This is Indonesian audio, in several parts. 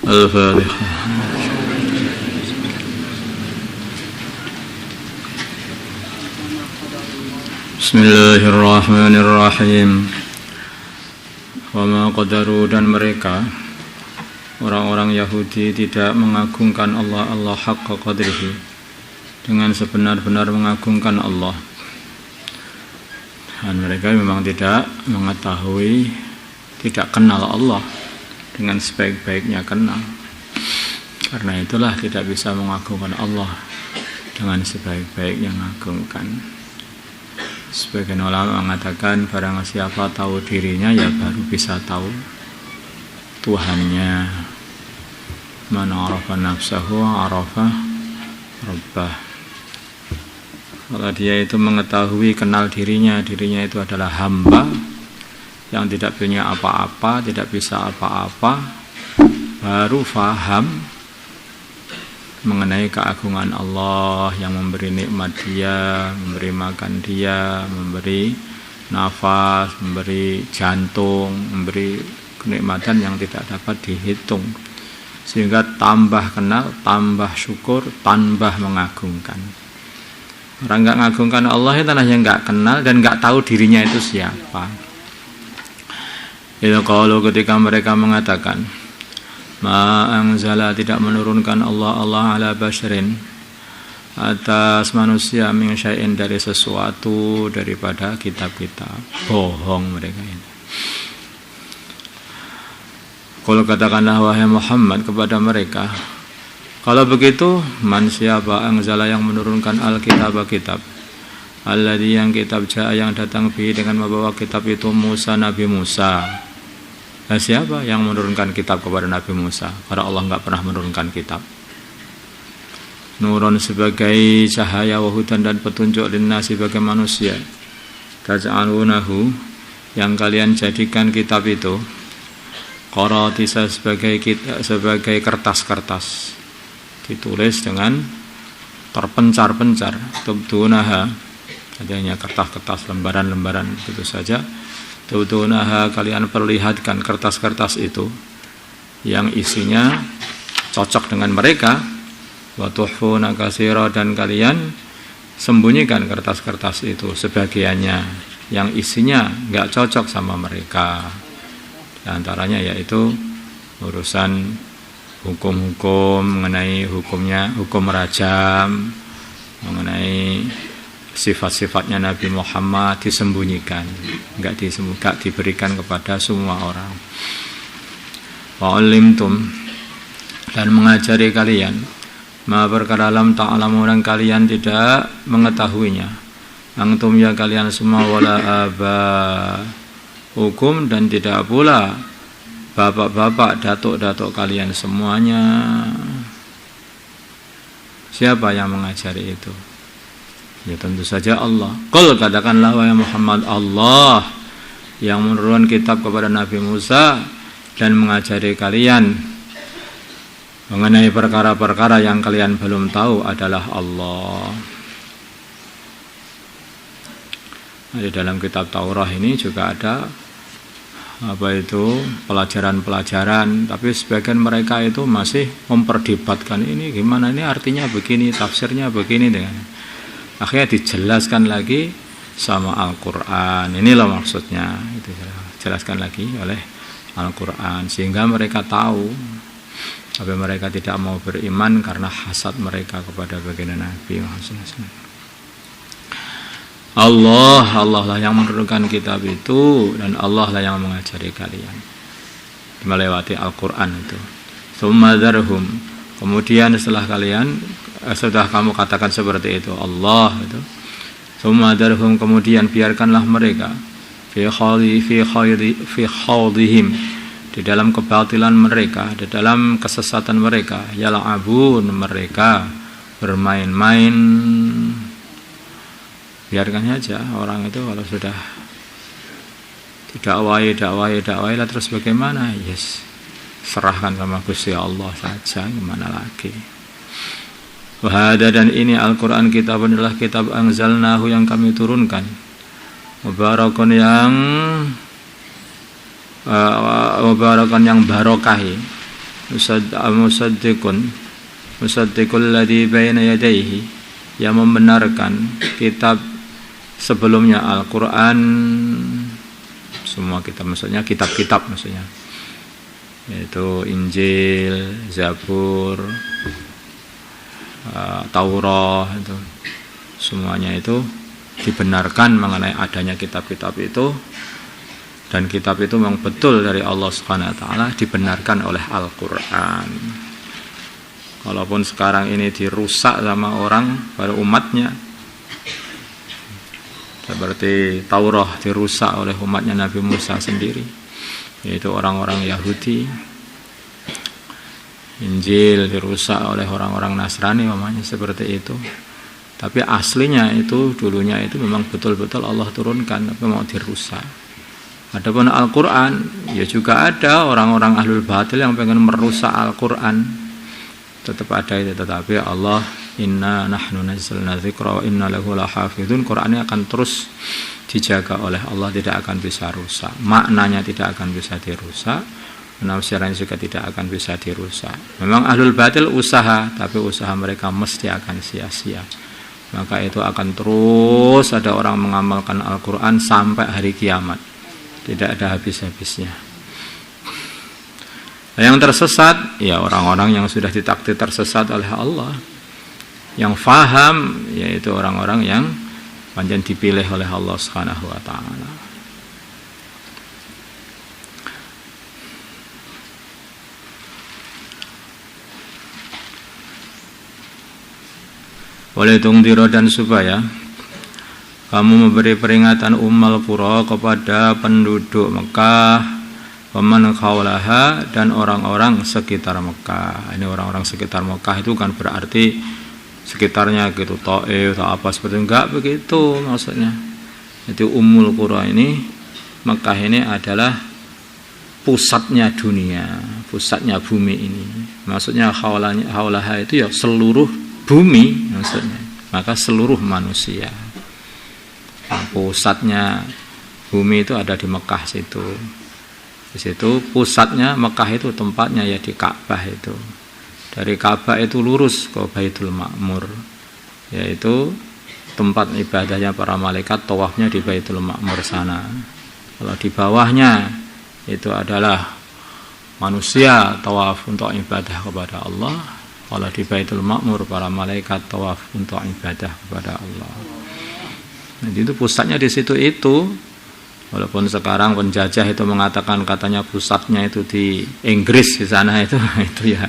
Al-Fatihah. Bismillahirrahmanirrahim. Wa ma qadaru, dan mereka orang-orang Yahudi tidak mengagungkan Allah haqqa qadrihi, dengan sebenar-benar mengagungkan Allah. Dan mereka memang tidak mengetahui, tidak kenal Allah dengan sebaik-baiknya kenal. Karena itulah tidak bisa mengagungkan Allah dengan sebaik-baiknya mengagungkan. Sebagian ulama mengatakan barang siapa tahu dirinya ya baru bisa tahu Tuhannya. Man arafa nafsahu arafa rabbah. Kalau dia itu mengetahui, kenal dirinya itu adalah hamba yang tidak punya apa-apa, tidak bisa apa-apa, baru faham mengenai keagungan Allah yang memberi nikmat dia, memberi makan dia, memberi nafas, memberi jantung, memberi kenikmatan yang tidak dapat dihitung. Sehingga tambah kenal, tambah syukur, tambah mengagungkan. Orang enggak mengagungkan Allah itu yang enggak kenal dan enggak tahu dirinya itu siapa. Itu kalau ketika mereka mengatakan ma anzala, tidak menurunkan Allah ala basyarin, atas manusia, min syai'in, dari sesuatu daripada kitab-kitab. Bohong mereka ini. Kalau katakanlah wahai Muhammad kepada mereka, kalau begitu man, siapa, anzala, yang menurunkan kitab alladzi, yang kitab jaa, yang datang bi, dengan membawa kitab itu, Musa, Nabi Musa. Nah, siapa yang menurunkan kitab kepada Nabi Musa? Karena Allah enggak pernah menurunkan kitab. Nurun, sebagai cahaya, wahudan, dan petunjuk, linnasi, bagi manusia. Taj'alunahu, yang kalian jadikan kitab itu, qaratisa, sebagai kertas-kertas, ditulis dengan terpencar-pencar. Tubdunaha, adanya kertas-kertas, lembaran-lembaran itu saja. Tubdunaha, kalian perlihatkan kertas-kertas itu yang isinya cocok dengan mereka. Wa tuhfuna katsira, dan kalian sembunyikan kertas-kertas itu sebagiannya yang isinya enggak cocok sama mereka. Di antaranya yaitu urusan hukum-hukum, mengenai hukum rajam, mengenai sifat-sifatnya Nabi Muhammad disembunyikan, enggak diberikan kepada semua orang. Wa alimtum, dan mengajari kalian, ma, perkara lam ta'lamu, yang kalian tidak mengetahuinya. Antum, ya kalian semua, wala aba hukum, dan tidak pula bapak-bapak, datuk-datuk kalian semuanya. Siapa yang mengajari itu? Ya tentu saja Allah. Qul, katakanlah wahai Muhammad, Allah yang menurunkan kitab kepada Nabi Musa dan mengajari kalian mengenai perkara-perkara yang kalian belum tahu adalah Allah. Nah, di dalam kitab Taurat ini juga ada pelajaran-pelajaran, tapi sebagian mereka itu masih memperdebatkan ini gimana, ini artinya begini, tafsirnya begini, dengan akhirnya dijelaskan lagi sama Al-Quran. Inilah maksudnya, itu dijelaskan lagi oleh Al-Quran sehingga mereka tahu. Tapi mereka tidak mau beriman karena hasad mereka kepada baginda Nabi Muhammad. Allah lah yang menurunkan kitab itu, dan Allah lah yang mengajari kalian melewati Al-Quran itu. Tsumma dzarhum, kemudian setelah kamu katakan seperti itu, Allah itu, tsumma dzarhum, kemudian biarkanlah mereka, fi khawdihim, di dalam kebatilan mereka, di dalam kesesatan mereka, yal'abun, mereka bermain-main. Biarkan saja orang itu kalau sudah dakwai lah, terus bagaimana? Yes, serahkan sama Gusti Allah saja, gimana lagi. Wahada, dan ini Al-Quran kitab adalah kitab anzalnahu, yang kami turunkan, mubarakun, yang yang barokahi, musaddiqul ladzi baina yadayhi, yang membenarkan kitab sebelumnya Al-Qur'an, semua kitab maksudnya kitab-kitab maksudnya, yaitu Injil, Zabur, Taurat, itu semuanya itu dibenarkan mengenai adanya kitab-kitab itu, dan kitab itu memang betul dari Allah Subhanahu wa taala, dibenarkan oleh Al-Qur'an. Walaupun sekarang ini dirusak sama orang pada umatnya, seperti Taurat dirusak oleh umatnya Nabi Musa sendiri, yaitu orang-orang Yahudi. Injil dirusak oleh orang-orang Nasrani namanya, seperti itu. Tapi aslinya itu dulunya itu memang betul-betul Allah turunkan, tapi mau dirusak. Adapun Al-Qur'an, ya juga ada orang-orang ahlul batil yang pengen merusak Al-Qur'an. Tetap ada itu, tetapi Allah, inna nahnu nazzalna dzikra wa inna lahu lahafizun, Qur'annya akan terus dijaga oleh Allah, tidak akan bisa rusak. Maknanya tidak akan bisa dirusak, penafsirannya juga tidak akan bisa dirusak. Memang ahlul batil usaha, tapi usaha mereka mesti akan sia-sia. Maka itu akan terus ada orang mengamalkan Al-Quran sampai hari kiamat, tidak ada habis-habisnya. Yang tersesat, ya orang-orang yang sudah ditakdir tersesat oleh Allah. Yang faham, yaitu orang-orang yang panjang dipilih oleh Allah Subhanahu wa taala. Oleh tungdiro, dan supaya kamu memberi peringatan ummal qura kepada penduduk Mekah, waman khawlaha, dan orang-orang sekitar Mekah. Ini orang-orang sekitar Mekah itu kan berarti sekitarnya gitu, Taif atau apa seperti, enggak begitu maksudnya. Jadi ummul qura ini, Mekah ini adalah pusatnya dunia, pusatnya bumi ini. Maksudnya khawlaha itu ya seluruh bumi maksudnya, maka seluruh manusia. Pusatnya bumi itu ada di Mekah situ. Di situ pusatnya Mekah itu, tempatnya ya di Ka'bah itu. Dari Ka'bah itu lurus ke Baitul Ma'mur, yaitu tempat ibadahnya para malaikat, tawafnya di Baitul Ma'mur sana. Kalau di bawahnya itu adalah manusia tawaf untuk ibadah kepada Allah. Kalau di Baitul Ma'mur para malaikat tawaf untuk ibadah kepada Allah. Jadi itu pusatnya di situ itu. Walaupun sekarang penjajah itu mengatakan katanya pusatnya itu di Inggris di sana itu ya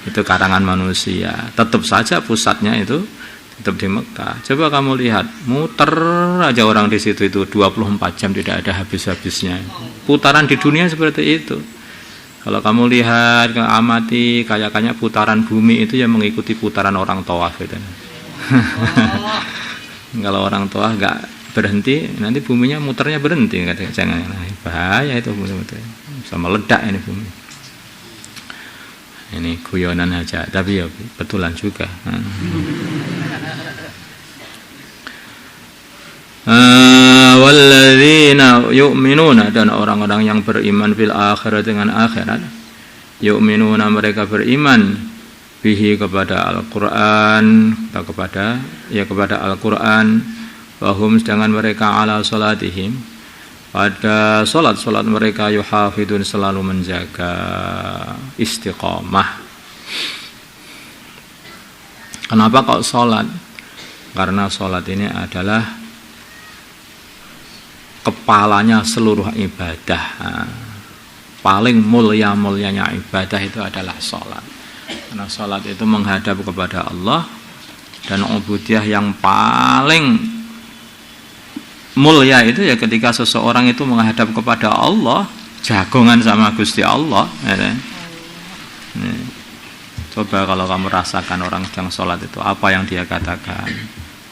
itu karangan manusia. Tetap saja pusatnya itu tetap di Mekah. Coba kamu lihat, muter aja orang di situ itu 24 jam tidak ada habis-habisnya. Putaran di dunia seperti itu. Kalau kamu lihat, amati, kayaknya putaran bumi itu yang mengikuti putaran orang tawaf itu. Kalau orang tawaf nggak berhenti, nanti buminya muternya berhenti. Jangan, bahaya itu bumi, bisa meledak ini bumi. Ini guyonan aja, tapi ya betulan juga. Walladzina yu'minuna, dan orang-orang yang beriman bil akhirat, dengan akhirat, yu'minuna, mereka beriman bihi, kepada Al-Qur'an, kepada Al-Qur'an, wahum, sedangkan mereka ala salatihim, pada salat mereka, yuhafidun, selalu menjaga istiqamah. Kenapa kok salat? Karena salat ini adalah kepalanya seluruh ibadah. Paling mulia-mulianya ibadah itu adalah sholat. Karena sholat itu menghadap kepada Allah, dan ubudiyah yang paling mulia itu ya ketika seseorang itu menghadap kepada Allah, jagongan sama Gusti Allah. Coba kalau kamu rasakan orang sedang sholat itu, apa yang dia katakan?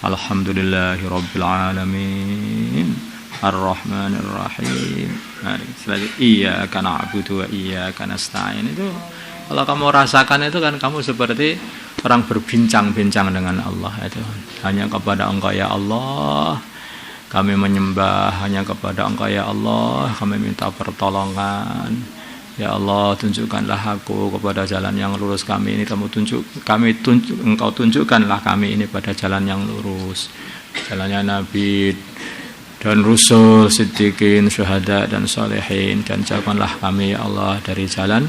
Alhamdulillahirabbil alamin, Ar-Rahmanir Rahim. Iyyaka na'budu wa iyyaka nasta'in. Itu kalau kamu rasakan itu kan kamu seperti orang berbincang-bincang dengan Allah itu. Hanya kepada Engkau ya Allah kami menyembah, hanya kepada Engkau ya Allah kami minta pertolongan. Ya Allah, tunjukkanlah aku kepada jalan yang lurus. Kami ini Engkau tunjukkanlah kami ini pada jalan yang lurus, jalannya Nabi dan Rasul, Siddiqin, Syuhada dan Sholihin. Dan jauhkanlah kami ya Allah dari jalan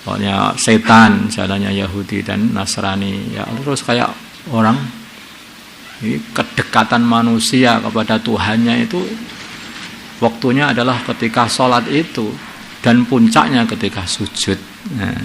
pokoknya setan, jalannya Yahudi dan Nasrani. Ya Allah, terus kayak orang ini kedekatan manusia kepada Tuhannya itu waktunya adalah ketika sholat itu, dan puncaknya ketika sujud. Nah,